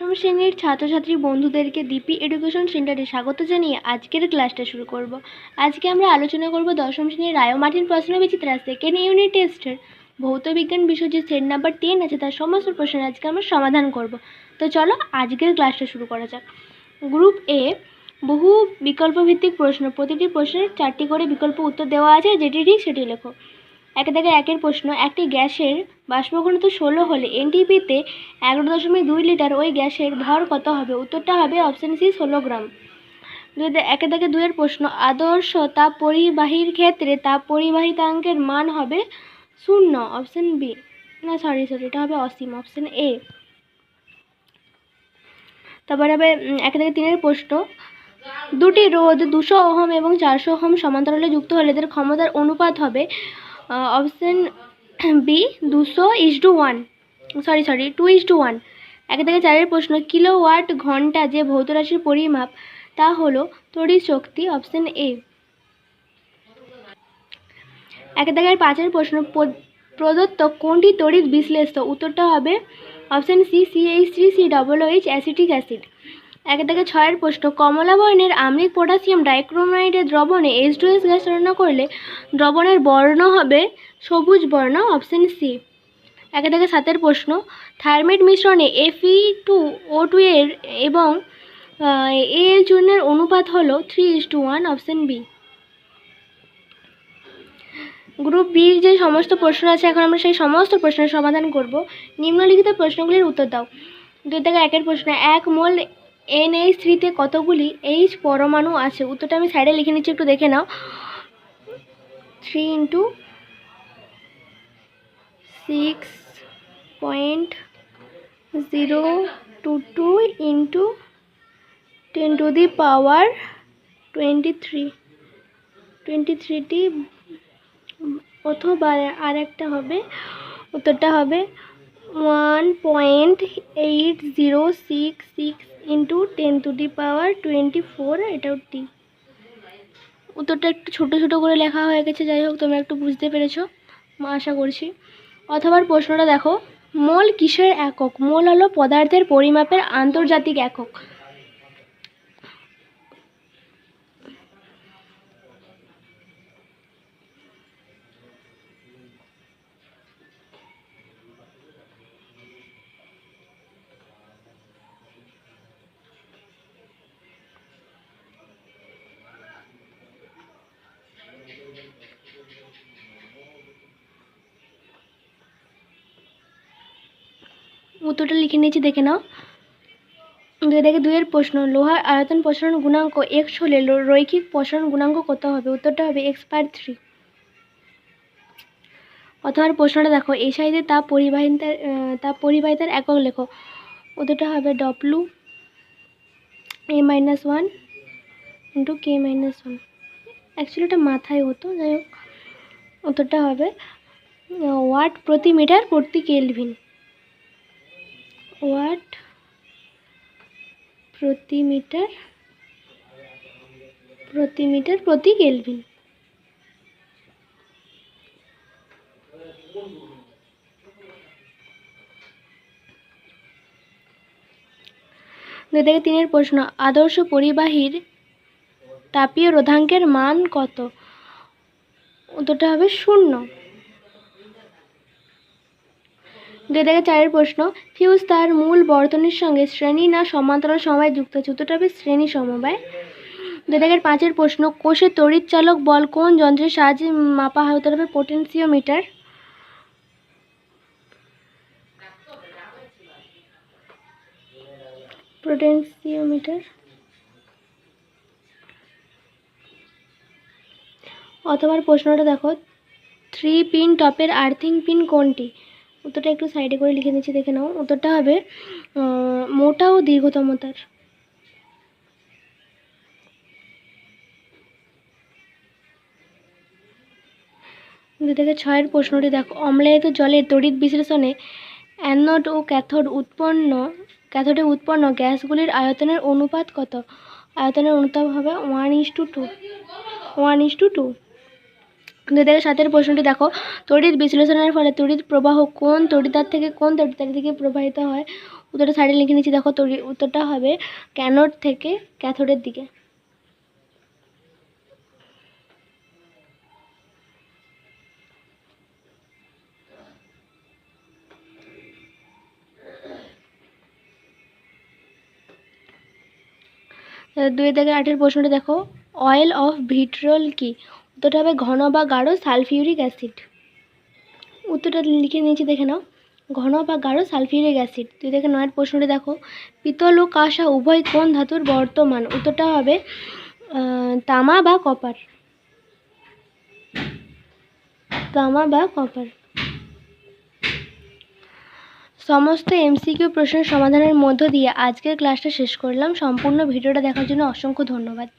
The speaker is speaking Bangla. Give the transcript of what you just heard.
দশম শ্রেণীর ছাত্রছাত্রী বন্ধুদেরকে দীপি এডুকেশন সেন্টারে স্বাগত জানিয়ে আজকের ক্লাসটা শুরু করব। আজকে আমরা আলোচনা করব দশম শ্রেণীর রায় ও মার্টিন প্রশ্নবিচিত্রা সেকেন্ড ইউনিট টেস্টের ভৌত বিজ্ঞান বিষয় যে সেট নাম্বার 10 আছে তার সমস্ত প্রশ্নের আজকে আমরা সমাধান করব। তো চলো আজকের ক্লাসটা শুরু করা যাক। গ্রুপ এ বহু বিকল্প ভিত্তিক প্রশ্ন, প্রতিটি প্রশ্নের 4টি করে বিকল্প উত্তর দেওয়া আছে, যেটি ঠিক সেটি লেখো। একের প্রশ্ন, একটি গ্যাসের বাষ্প ঘনত্ব 16 হলে এনটিপিতে 11.2 লিটার ওই গ্যাসের ভর কত হবে? উত্তরটা হবে অপশান সি 16 গ্রাম। দুইয়ের প্রশ্ন, আদর্শ তাপ পরিবাহীর ক্ষেত্রে তাপ পরিবাহিতাঙ্কের মান হবে 0, অপশান বি, না সরি এটা হবে অসীম, অপশান এ। তারপরে হবে 3 প্রশ্ন, দুটি রোধ 200 ওহম এবং 400 ওহম সমান্তরালে যুক্ত হলে এদের ক্ষমতার অনুপাত হবে অপশান বি 2:1, 2:1। 4 প্রশ্ন, কিলোওয়াট ঘন্টা যে ভৌত রাশির পরিমাপ তা হলো তড়িৎ শক্তি, অপশান এ। 5 প্রশ্ন, প্রদত্ত কোনটি তড়িৎ বিশ্লেষ্য? উত্তরটা হবে option C CH3COOH acetic acid. 6 প্রশ্ন, কমলা বর্ণের আম্লিক পটাশিয়াম ডাইক্রোমাইডের দ্রবণে H2S গ্যাস রান্না করলে দ্রবণের বর্ণ হবে সবুজ বর্ণ, অপশান সি। 7 প্রশ্ন, থার্মেট মিশ্রণে Fe2O2 এর এবং এর চূর্ণের অনুপাত হলো 3:1, অপশান বি। গ্রুপ বির যে সমস্ত প্রশ্ন আছে এখন আমরা সেই সমস্ত প্রশ্নের সমাধান করব। নিম্নলিখিত প্রশ্নগুলির উত্তর দাও। 1 প্রশ্ন, 1 মোল NH3-তে কতগুলি H পরমাণু আছে? উত্তরটা আমি সাইডে লিখে নিচ্ছি, একটু দেখে নাও। 3 × 6.022 × 10⁻23 23টি, অথবা আর একটা হবে, উত্তরটা হবে 1.8066 × 10⁻24, এটাও টি। উত্তরটা একটু ছোট ছোট করে লেখা হয়ে গেছে, যাই হোক তোমরা একটু বুঝতে পেরেছো আশা করছি। অথবা প্রশ্নটা দেখো, মোল কিসের একক? মোল হলো পদার্থের পরিমাপের আন্তর্জাতিক একক। উত্তরটা লিখে নিয়েছি, দেখে নাও। 2 প্রশ্ন, লোহার আয়তন প্রসারণ গুণাঙ্ক x হলে রৈখিক প্রসারণ গুণাঙ্ক কত হবে? উত্তরটা হবে x/3। অথবা প্রশ্নটা দেখো, এসআইতে তাপ পরিবাহিতার একক লেখো। উত্তরটা হবে WA-1 × K-1। অ্যাকচুয়ালি এটা মাথায় হতো, যাই হোক উত্তরটা হবে ওয়াট প্রতি মিটার প্রতি কেলভিন। ওয়াট প্রতি মিটার প্রতি কেলভিন। থেকে 3 প্রশ্ন, আদর্শ পরিবাহীর তাপীয় রোধাঙ্কের মান কত? উত্তরটা হবে 0। 4 প্রশ্ন, ফিউজ তার মূল বর্তনীর সঙ্গে শ্রেণী না সমান্তরাল সমবায় যুক্ত আছে? উত্তরটা হবে শ্রেণী সমবায়। 5 প্রশ্ন, কোষের তড়িৎ চালক বল কোন যন্ত্রের সাহায্যে মাপা হয়? উত্তর হবে পোটেনশিওমিটার। অথবা প্রশ্নটা দেখো, 3 পিন টপের আর্থিং পিন কোনটি? উত্তরটা একটু সাইডে করে লিখে নিচ্ছি, দেখে নাও। উত্তরটা হবে মোটা ও দীর্ঘতম তার। 6 প্রশ্নটি দেখো, অম্লায়িত জলের তড়িৎ বিশ্লেষণে অ্যানোড ও ক্যাথোডে উৎপন্ন গ্যাসগুলির আয়তনের অনুপাত কত? আয়তনের অনুপাত হবে 1:2। 7 প্রশ্নটি দেখো, তড়িৎ বিশ্লেষণের ফলে তড়িৎ প্রবাহ কোন তড়িতার থেকে কোন তড়িতার দিকে প্রবাহিত হয়? উত্তরটা সাইডে লিখে নিচ্ছি, দেখো উত্তরটা হবে ক্যানোড থেকে ক্যাথোডের দিকে। দুই থেকে 8-এর প্রশ্নটা দেখো, অয়েল অফ ভিট্রিয়ল কি? উত্তরটা হবে ঘন বা গাঢ় সালফিউরিক অ্যাসিড। উত্তরটা লিখে নিয়েছি, দেখে নাও, ঘন বা গাঢ় সালফিউরিক অ্যাসিড। 2 থেকে 9-এর প্রশ্নটা দেখো, পিতল ও কাঁসা উভয় কোন ধাতুর বর্তমান? উত্তরটা হবে তামা বা কপার। তামা বা কপার। সমস্ত এমসিকিউ প্রশ্নের সমাধানের মধ্য দিয়ে আজকের ক্লাসটা শেষ করলাম। সম্পূর্ণ ভিডিওটা দেখার জন্য অসংখ্য ধন্যবাদ।